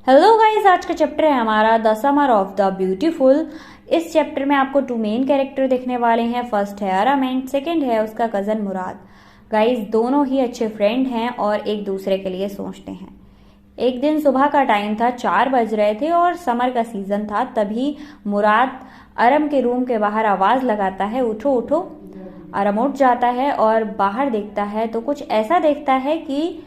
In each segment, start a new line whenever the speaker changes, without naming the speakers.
Hello guys, आज का chapter है हमारा the summer of the beautiful. इस चैप्टर में आपको टू मेन कैरेक्टर देखने वाले हैं। फर्स्ट है अरम एंड सेकंड है उसका कजन मुराद। गाइस, दोनों ही अच्छे फ्रेंड हैं और एक दूसरे के लिए सोचते हैं। एक दिन सुबह का टाइम था, 4 बज रहे थे और समर का सीजन था। तभी मुराद अरम के रूम के बाहर आवाज लगाता है, उठो उठो। अरम उठ जाता है और बाहर देखता है तो कुछ ऐसा देखता है कि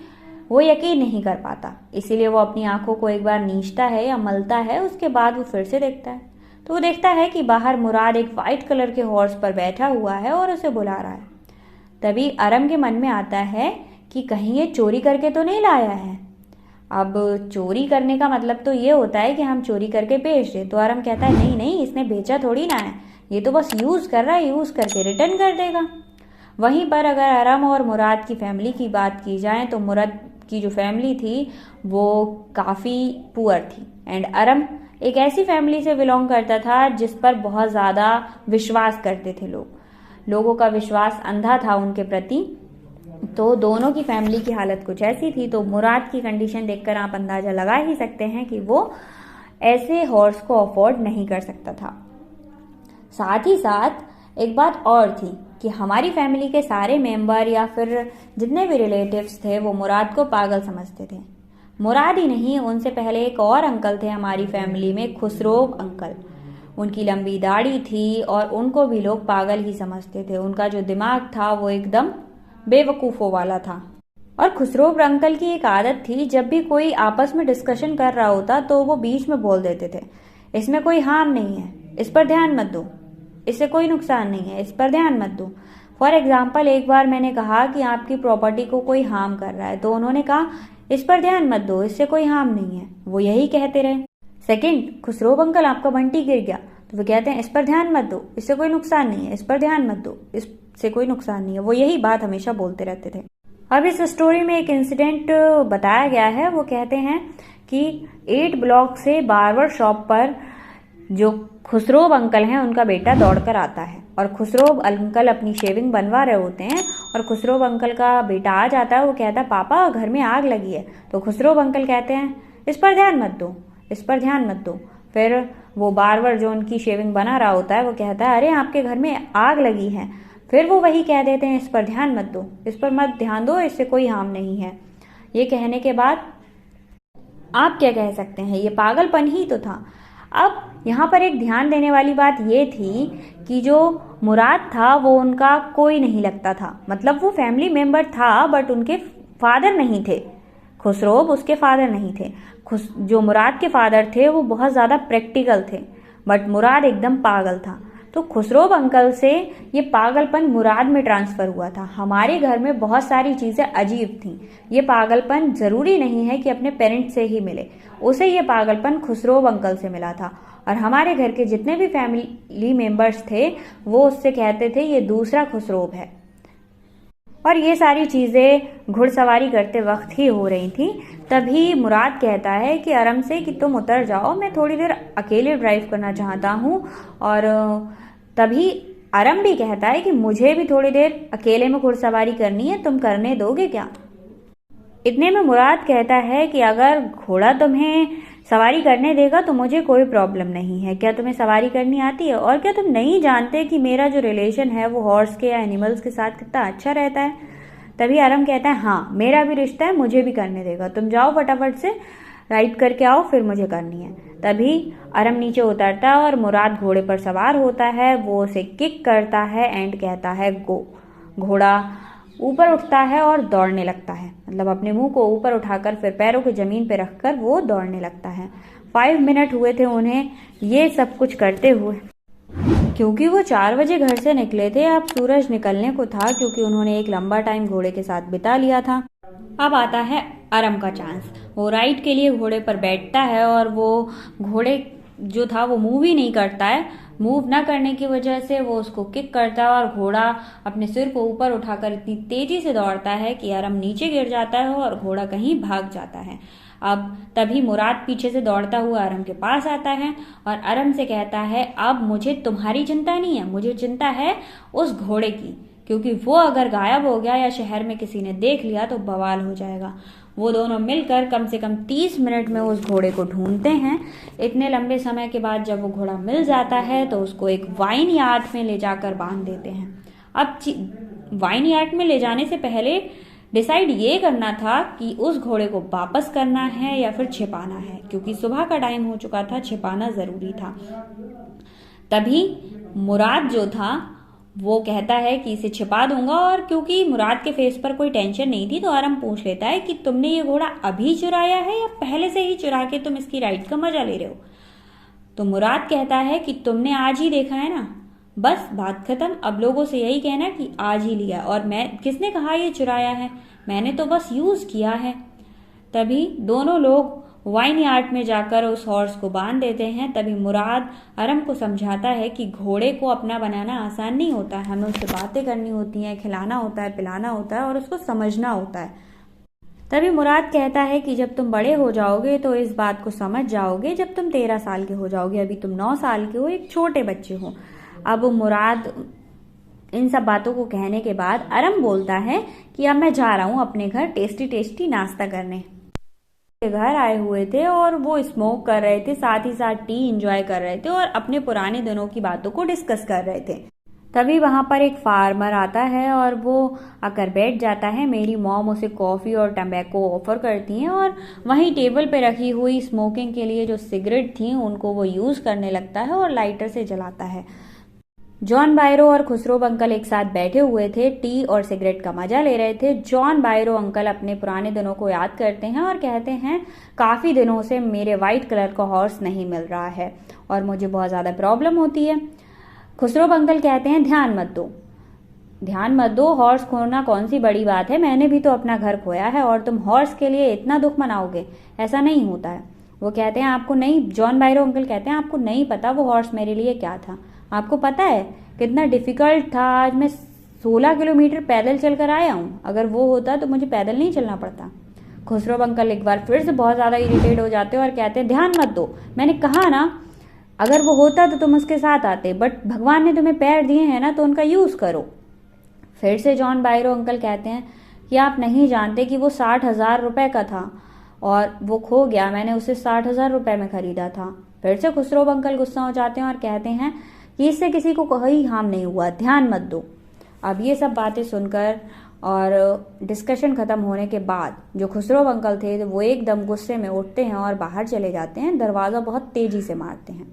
वो यकीन नहीं कर पाता। इसीलिए वो अपनी आंखों को एक बार नीचता है या मलता है। उसके बाद वो फिर से देखता है तो वो देखता है कि बाहर मुराद एक वाइट कलर के हॉर्स पर बैठा हुआ है और उसे बुला रहा है। तभी अरम के मन में आता है कि कहीं ये चोरी करके तो नहीं लाया है। अब चोरी करने का मतलब तो ये होता है कि हम चोरी करके बेच दें। तो अरम कहता है नहीं नहीं, इसने बेचा थोड़ी ना है, ये तो बस यूज कर रहा है, यूज करके रिटर्न कर देगा। वहीं पर अगर अरम और मुराद की फैमिली की बात की जाए तो मुराद की जो फैमिली थी वो काफ़ी पुअर थी एंड अरम एक ऐसी फैमिली से बिलोंग करता था जिस पर बहुत ज़्यादा विश्वास करते थे लोगों का विश्वास अंधा था उनके प्रति। तो दोनों की फैमिली की हालत कुछ ऐसी थी। तो मुराद की कंडीशन देखकर आप अंदाजा लगा ही सकते हैं कि वो ऐसे हॉर्स को अफोर्ड नहीं कर सकता था। साथ ही साथ एक बात और थी कि हमारी फैमिली के सारे मेंबर या फिर जितने भी रिलेटिव्स थे वो मुराद को पागल समझते थे। मुराद ही नहीं, उनसे पहले एक और अंकल थे हमारी फैमिली में, खुसरोव अंकल। उनकी लंबी दाढ़ी थी और उनको भी लोग पागल ही समझते थे। उनका जो दिमाग था वो एकदम बेवकूफ़ों वाला था। और खुसरोव अंकल की एक आदत थी, जब भी कोई आपस में डिस्कशन कर रहा होता तो वो बीच में बोल देते थे, इसमें कोई हार्म नहीं है, इस पर ध्यान मत दो, इससे कोई नुकसान नहीं है, इस पर ध्यान मत दो। फॉर एग्जाम्पल, एक बार मैंने कहा कि आपकी प्रॉपर्टी को कोई हार्म कर रहा है तो उन्होंने कहा इस पर ध्यान मत दो, इससे कोई हार्म नहीं है। वो यही कहते रहे। सेकंड, खुसरोव अंकल आपका बंटी गिर गया तो वो कहते हैं इस पर ध्यान मत दो, इससे कोई नुकसान नहीं है, इस पर ध्यान मत दो, इससे कोई नुकसान नहीं है। वो यही बात हमेशा बोलते रहते थे। अब इस स्टोरी में एक इंसिडेंट बताया गया है। वो कहते हैं कि 8 ब्लॉक से बार्बर शॉप पर जो खुसरोव अंकल हैं उनका बेटा दौड़कर आता है और खुसरोव अंकल अपनी शेविंग बनवा रहे होते हैं और खुसरोव अंकल का बेटा आ जाता है। वो कहता है पापा घर में आग लगी है। तो खुसरोव अंकल कहते हैं इस पर ध्यान मत दो, इस पर ध्यान मत दो। फिर वो बार्बर जो उनकी शेविंग बना रहा होता है वो कहता है अरे आपके घर में आग लगी है। फिर वो वही कह देते हैं इस पर ध्यान मत दो, इस पर मत ध्यान दो, इससे कोई हार्म नहीं है। ये कहने के बाद आप क्या कह सकते हैं, ये पागलपन ही तो था। अब यहाँ पर एक ध्यान देने वाली बात ये थी कि जो मुराद था वो उनका कोई नहीं लगता था। मतलब वो फैमिली मेंबर था बट उनके फादर नहीं थे। खुसरोव उसके फादर नहीं थे। जो मुराद के फादर थे वो बहुत ज़्यादा प्रैक्टिकल थे बट मुराद एकदम पागल था। तो खुसरोव अंकल से ये पागलपन मुराद में ट्रांसफ़र हुआ था। हमारे घर में बहुत सारी चीज़ें अजीब थीं। ये पागलपन ज़रूरी नहीं है कि अपने पेरेंट्स से ही मिले, उसे ये पागलपन खुसरोव अंकल से मिला था। और हमारे घर के जितने भी फैमिली मेंबर्स थे वो उससे कहते थे ये दूसरा खुसरोव है। और ये सारी चीज़ें घुड़सवारी करते वक्त ही हो रही थी। तभी मुराद कहता है कि अरम से कि तुम उतर जाओ, मैं थोड़ी देर अकेले ड्राइव करना चाहता हूँ। और तभी अरम भी कहता है कि मुझे भी थोड़ी देर अकेले में घुड़सवारी करनी है, तुम करने दोगे क्या? इतने में मुराद कहता है कि अगर घोड़ा तुम्हें सवारी करने देगा तो मुझे कोई प्रॉब्लम नहीं है। क्या तुम्हें सवारी करनी आती है? और क्या तुम नहीं जानते कि मेरा जो रिलेशन है वो हॉर्स के या एनिमल्स के साथ कितना अच्छा रहता है? तभी अरम कहता है हाँ, मेरा भी रिश्ता है, मुझे भी करने देगा, तुम जाओ फटाफट से राइड करके आओ, फिर मुझे करनी है। तभी अरम नीचे उतरता है और मुराद घोड़े पर सवार होता है। वो उसे किक करता है एंड कहता है गो। घोड़ा ऊपर उठता है और दौड़ने लगता है। मतलब अपने मुंह को ऊपर उठाकर फिर पैरों को जमीन पर रखकर वो दौड़ने लगता है। 5 मिनट हुए थे उन्हें ये सब कुछ करते हुए, क्योंकि वो 4 बजे घर से निकले थे। अब सूरज निकलने को था क्योंकि उन्होंने एक लंबा टाइम घोड़े के साथ बिता लिया था। अब आता है अरम का चांस। वो राइड के लिए घोड़े पर बैठता है और वो घोड़े जो था वो मूव ही नहीं करता है। मूव ना करने की वजह से वो उसको किक करता है और घोड़ा अपने सिर को ऊपर उठाकर इतनी तेजी से दौड़ता है कि अरम नीचे गिर जाता है और घोड़ा कहीं भाग जाता है। अब तभी मुराद पीछे से दौड़ता हुआ अरम के पास आता है और अरम से कहता है अब मुझे तुम्हारी चिंता नहीं है, मुझे चिंता है उस घोड़े की, क्योंकि वो अगर गायब हो गया या शहर में किसी ने देख लिया तो बवाल हो जाएगा। वो दोनों मिलकर कम से कम 30 मिनट में उस घोड़े को ढूंढते हैं। इतने लंबे समय के बाद जब वो घोड़ा मिल जाता है तो उसको एक वाइन यार्ड में ले जाकर बांध देते हैं। अब वाइन यार्ड में ले जाने से पहले डिसाइड ये करना था कि उस घोड़े को वापस करना है या फिर छिपाना है, क्योंकि सुबह का टाइम हो चुका था, छिपाना जरूरी था। तभी मुराद जो था वो कहता है कि इसे छिपा दूंगा, और क्योंकि मुराद के फेस पर कोई टेंशन नहीं थी तो आरम पूछ लेता है कि तुमने ये घोड़ा अभी चुराया है या पहले से ही चुरा के तुम इसकी राइड का मजा ले रहे हो। तो मुराद कहता है कि तुमने आज ही देखा है ना, बस बात खत्म। अब लोगों से यही कहना कि आज ही लिया, और मैं किसने कहा ये चुराया है, मैंने तो बस यूज किया है। तभी दोनों लोग वाइन यार्ड में जाकर उस हॉर्स को बांध देते हैं। तभी मुराद आरम को समझाता है कि घोड़े को अपना बनाना आसान नहीं होता है, हमें उससे बातें करनी होती हैं, खिलाना होता है, पिलाना होता है और उसको समझना होता है। तभी मुराद कहता है कि जब तुम बड़े हो जाओगे तो इस बात को समझ जाओगे, जब तुम 13 साल के हो जाओगे, अभी तुम 9 साल के हो, एक छोटे बच्चे हो। अब मुराद इन सब बातों को कहने के बाद आरम बोलता है कि अब मैं जा रहा हूँ अपने घर टेस्टी टेस्टी नाश्ता करने। के घर आए हुए थे और वो स्मोक कर रहे थे, साथ ही साथ टी एंजॉय कर रहे थे और अपने पुराने दिनों की बातों को डिस्कस कर रहे थे। तभी वहां पर एक फार्मर आता है और वो आकर बैठ जाता है। मेरी मॉम उसे कॉफी और टम्बैको ऑफर करती हैं और वहीं टेबल पे रखी हुई स्मोकिंग के लिए जो सिगरेट थी उनको वो यूज करने लगता है और लाइटर से जलाता है। जॉन बायरो और खुसरो अंकल एक साथ बैठे हुए थे, टी और सिगरेट का मजा ले रहे थे। जॉन बायरो अंकल अपने पुराने दिनों को याद करते हैं और कहते हैं काफी दिनों से मेरे व्हाइट कलर का हॉर्स नहीं मिल रहा है और मुझे बहुत ज्यादा प्रॉब्लम होती है। खुसरो अंकल कहते हैं ध्यान मत दो, हॉर्स खोना कौन सी बड़ी बात है, मैंने भी तो अपना घर खोया है और तुम हॉर्स के लिए इतना दुख मनाओगे, ऐसा नहीं होता है। वो कहते हैं आपको नहीं, जॉन बायरो अंकल कहते हैं आपको नहीं पता वो हॉर्स मेरे लिए क्या था। आपको पता है कितना डिफिकल्ट था, आज मैं 16 किलोमीटर पैदल चलकर आया हूँ, अगर वो होता तो मुझे पैदल नहीं चलना पड़ता। खुसरो अंकल एक बार फिर से बहुत ज्यादा इरिटेट हो जाते हैं और कहते हैं ध्यान मत दो, मैंने कहा ना अगर वो होता तो तुम उसके साथ आते, बट भगवान ने तुम्हें पैर दिए हैं ना तो उनका यूज करो। फिर से जॉन बायरो अंकल कहते हैं कि आप नहीं जानते कि वो 60,000 रुपए का था और वो खो गया, मैंने उसे 60,000 रुपए में खरीदा था। फिर से खुसरो अंकल गुस्सा हो जाते हैं और कहते हैं कि इससे किसी को कोई हार्म नहीं हुआ, ध्यान मत दो। अब ये सब बातें सुनकर और डिस्कशन खत्म होने के बाद जो खुसरो अंकल थे वो एकदम गुस्से में उठते हैं और बाहर चले जाते हैं, दरवाजा बहुत तेजी से मारते हैं।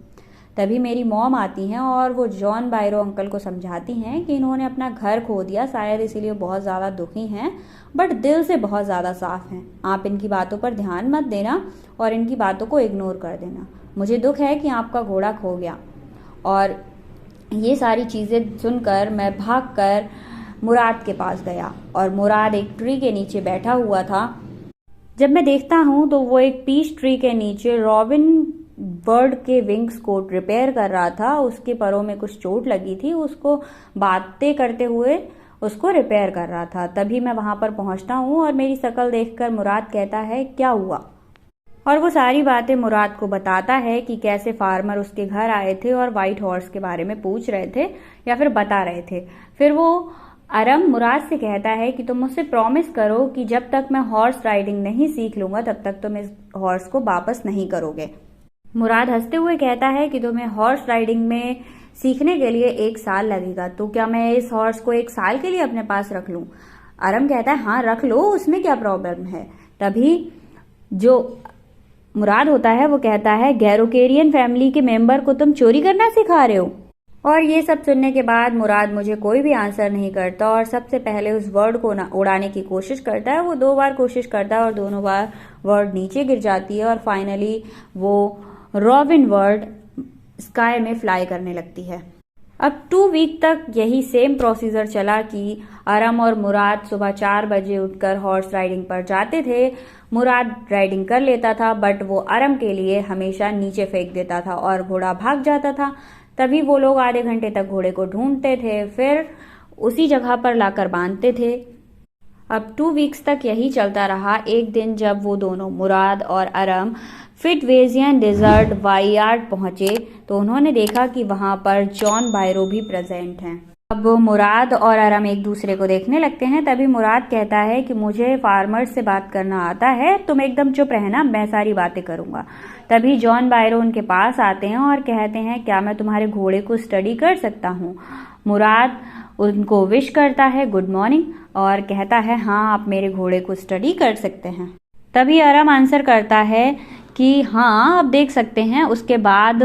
तभी मेरी मॉम आती हैं और वो जॉन बायरो अंकल को समझाती हैं कि इन्होंने अपना घर खो दिया, शायद इसीलिए बहुत ज़्यादा दुखी हैं, बट दिल से बहुत ज़्यादा साफ हैं। आप इनकी बातों पर ध्यान मत देना और इनकी बातों को इग्नोर कर देना। मुझे दुख है कि आपका घोड़ा खो गया। और ये सारी चीज़ें सुनकर मैं भागकर मुराद के पास गया और मुराद एक ट्री के नीचे बैठा हुआ था। जब मैं देखता हूँ तो वो एक पीच ट्री के नीचे रॉबिन बर्ड के विंग्स को रिपेयर कर रहा था। उसके परों में कुछ चोट लगी थी, उसको बातें करते हुए उसको रिपेयर कर रहा था। तभी मैं वहां पर पहुंचता हूँ और मेरी शक्ल देखकर मुराद कहता है क्या हुआ, और वो सारी बातें मुराद को बताता है कि कैसे फार्मर उसके घर आए थे और व्हाइट हॉर्स के बारे में पूछ रहे थे या फिर बता रहे थे। फिर वो आरम मुराद से कहता है कि तुम मुझसे प्रॉमिस करो कि जब तक मैं हॉर्स राइडिंग नहीं सीख लूंगा तब तक तुम इस हॉर्स को वापस नहीं करोगे। मुराद हंसते हुए कहता है कि तुम्हें हॉर्स राइडिंग में सीखने के लिए 1 साल लगेगा, तो क्या मैं इस हॉर्स को 1 साल के लिए अपने पास रख लूं? आरम कहता है हाँ रख लो, उसमें क्या प्रॉब्लम है। तभी जो मुराद होता है वो कहता है गैरोकेरियन फैमिली के मेंबर को तुम चोरी करना सिखा रहे हो। और ये सब सुनने के बाद मुराद मुझे कोई भी आंसर नहीं करता और सबसे पहले उस वर्ड को उड़ाने की कोशिश करता है। वो 2 बार कोशिश करता है और दोनों बार वर्ड नीचे गिर जाती है और फाइनली वो रॉबिन वर्ड स्काई में फ्लाई करने लगती है। अब 2 वीक तक यही सेम प्रोसीजर चला कि आरम और मुराद सुबह 4 बजे उठकर हॉर्स राइडिंग पर जाते थे। मुराद राइडिंग कर लेता था बट वो आरम के लिए हमेशा नीचे फेंक देता था और घोड़ा भाग जाता था। तभी वो लोग आधे घंटे तक घोड़े को ढूंढते थे, फिर उसी जगह पर लाकर बांधते थे। अब 2 वीक्स तक यही चलता रहा। एक दिन जब वो दोनों मुराद और आरम फिटवेजियन डेजर्ट वाइयार्ड पहुंचे तो उन्होंने देखा कि वहां पर जॉन बायरो भी प्रेजेंट हैं। अब मुराद और अरम एक दूसरे को देखने लगते हैं। तभी मुराद कहता है कि मुझे फार्मर से बात करना आता है, तुम एकदम चुप रहना, मैं सारी बातें करूंगा। तभी जॉन बायरो उनके पास आते हैं और कहते हैं क्या मैं तुम्हारे घोड़े को स्टडी कर सकता हूँ। मुराद उनको विश करता है गुड मॉर्निंग और कहता है हाँ आप मेरे घोड़े को स्टडी कर सकते हैं। तभी अरम आंसर करता है कि हाँ आप देख सकते हैं। उसके बाद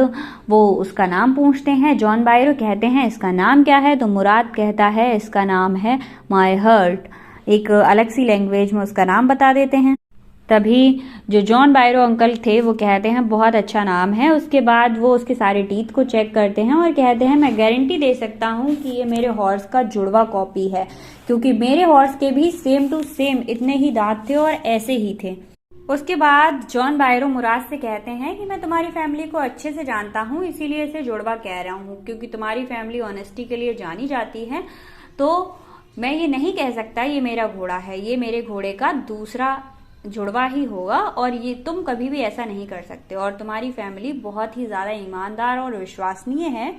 वो उसका नाम पूछते हैं। जॉन बायरो कहते हैं इसका नाम क्या है, तो मुराद कहता है इसका नाम है माई हर्ट। एक अलग सी लैंग्वेज में उसका नाम बता देते हैं। तभी जो जॉन बायरो अंकल थे वो कहते हैं बहुत अच्छा नाम है। उसके बाद वो उसके सारे टीथ को चेक करते हैं और कहते हैं मैं गारंटी दे सकता हूँ कि ये मेरे हॉर्स का जुड़वा कॉपी है, क्योंकि मेरे हॉर्स के भी सेम टू सेम इतने ही दांत थे और ऐसे ही थे। उसके बाद जॉन बायरो मुराद से कहते हैं कि मैं तुम्हारी फैमिली को अच्छे से जानता हूँ, इसीलिए इसे जुड़वा कह रहा हूँ, क्योंकि तुम्हारी फैमिली ऑनेस्टी के लिए जानी जाती है। तो मैं ये नहीं कह सकता ये मेरा घोड़ा है, ये मेरे घोड़े का दूसरा जुड़वा ही होगा और ये तुम कभी भी ऐसा नहीं कर सकते, और तुम्हारी फैमिली बहुत ही ज्यादा ईमानदार और विश्वसनीय है।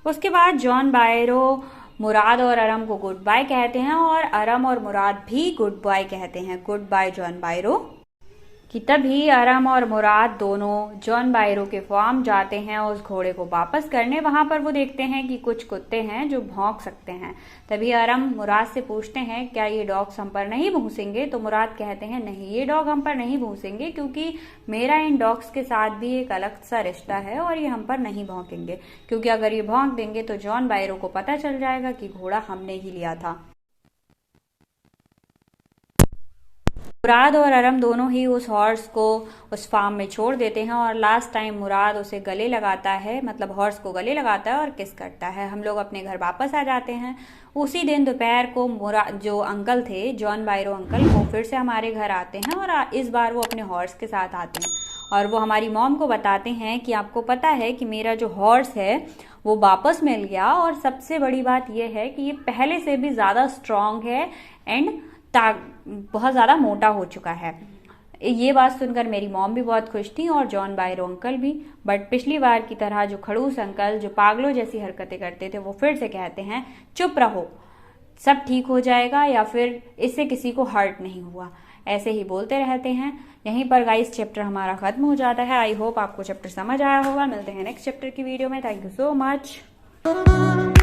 उसके बाद जॉन बायरो मुराद और अरम को गुड बाय कहते हैं और अरम और मुराद भी गुड बाय कहते हैं, गुड बाय जॉन बायरो। कि तभी अरम और मुराद दोनों जॉन बायरो के फार्म जाते हैं उस घोड़े को वापस करने। वहां पर वो देखते हैं कि कुछ कुत्ते हैं जो भौंक सकते हैं। तभी अरम मुराद से पूछते हैं क्या ये डॉग्स हम पर नहीं भूसेंगे, तो मुराद कहते हैं नहीं ये डॉग हम पर नहीं भूसेंगे, क्योंकि मेरा इन डॉग्स के साथ भी एक अलग सा रिश्ता है और ये हम पर नहीं भौंकेंगे, क्योंकि अगर ये भौंक देंगे तो जॉन बायरो को पता चल जाएगा कि घोड़ा हमने ही लिया था। मुराद और अरम दोनों ही उस हॉर्स को उस फार्म में छोड़ देते हैं और लास्ट टाइम मुराद उसे गले लगाता है, मतलब हॉर्स को गले लगाता है और किस करता है। हम लोग अपने घर वापस आ जाते हैं। उसी दिन दोपहर को मुराद जो अंकल थे जॉन बायरो अंकल वो फिर से हमारे घर आते हैं और इस बार वो अपने हॉर्स के साथ आते हैं और वो हमारी मॉम को बताते हैं कि आपको पता है कि मेरा जो हॉर्स है वो वापस मिल गया, और सबसे बड़ी बात यह है कि ये पहले से भी ज्यादा स्ट्रांग है एंड बहुत ज्यादा मोटा हो चुका है। ये बात सुनकर मेरी मॉम भी बहुत खुश थी और जॉन बायरो अंकल भी। बट पिछली बार की तरह जो खड़ूस अंकल जो पागलों जैसी हरकतें करते थे वो फिर से कहते हैं चुप रहो, सब ठीक हो जाएगा या फिर इससे किसी को हर्ट नहीं हुआ, ऐसे ही बोलते रहते हैं। यहीं पर गाइस चैप्टर हमारा खत्म हो जाता है। आई होप आपको चैप्टर समझ आया होगा। मिलते हैं नेक्स्ट चैप्टर की वीडियो में। Thank you so much.